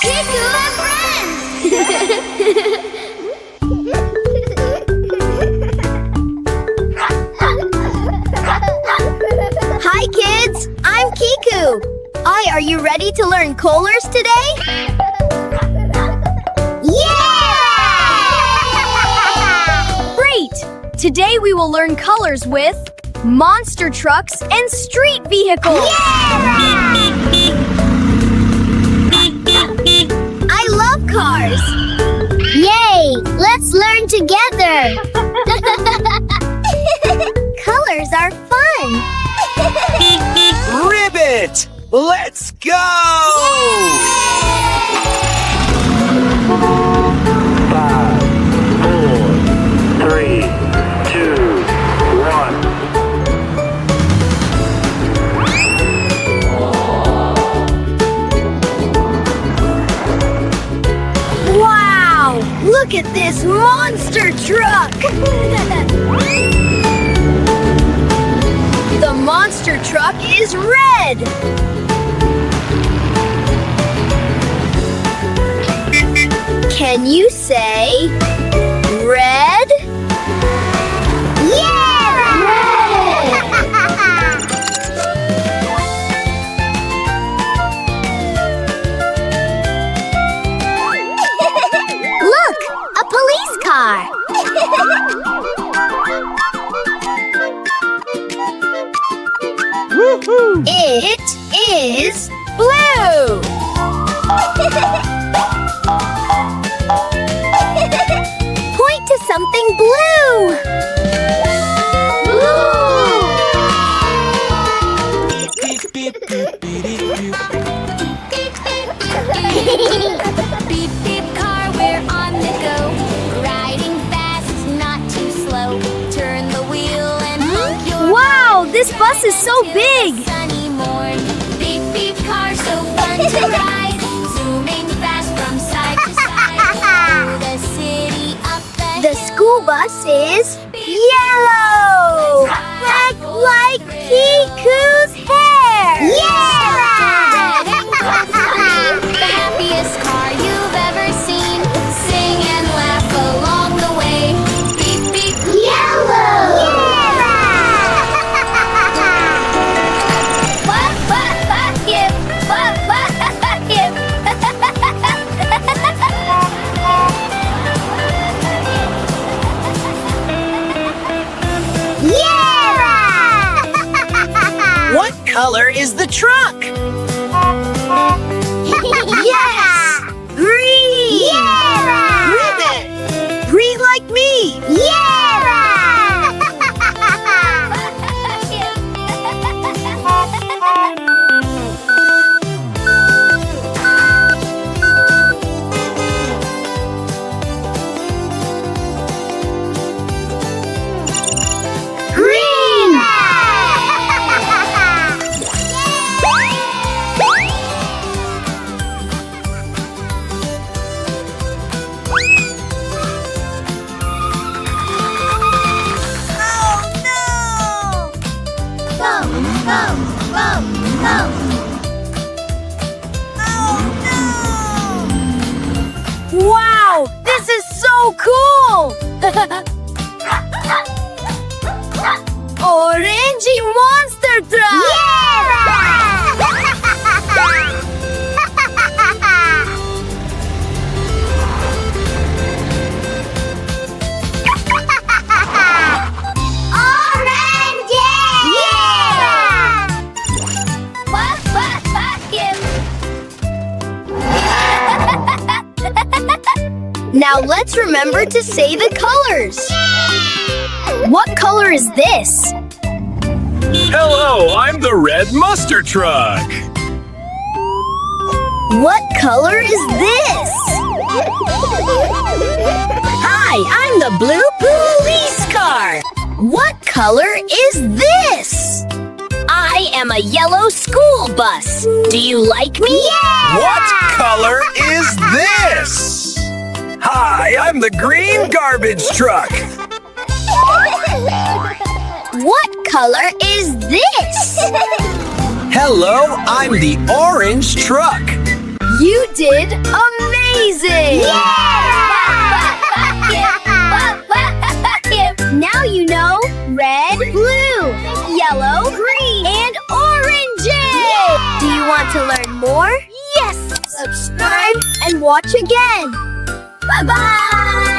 Kiku Friends! Hi kids, I'm Kiku. Are you ready to learn colors today? Yeah! Great! Today we will learn colors with monster trucks and street vehicles. Yeah! I love cars. Yay! Let's learn together. Colors are fun. Ribbit! Let's go! 5, 4, 3, 2, 1. Wow! Look at this monster truck! The monster truck is red! Can you say red? Yeah! Look, a police car. It is blue! Point to something blue. Beep, beep, car, we're on the go. Riding fast, not too slow. Turn the wheel and honk your Wow, this bus is so big! sunny morn. Beep, beep, car, so fun to ride. Zooming fast from side to side. Through the city, up The school bus is yellow. Black like Kiku's hair. the happiest car you've ever seen. Sing and laugh along the way. Beep, beep, What color is the truck? Yes! Green! Ribbit! Green like me! Green! Wow, this is so cool! Orangey monster truck! Now let's remember to say the colors. What color is this? Hello, I'm the red mustard truck. What color is this? Hi, I'm the blue police car. What color is this? I am a yellow school bus. Do you like me? What color is this? Hi, I'm the green garbage truck. What color is this? Hello, I'm the orange truck. You did amazing! Now you know red, blue, yellow, green, and oranges! Do you want to learn more? Yes! Subscribe and watch again! Bye-bye!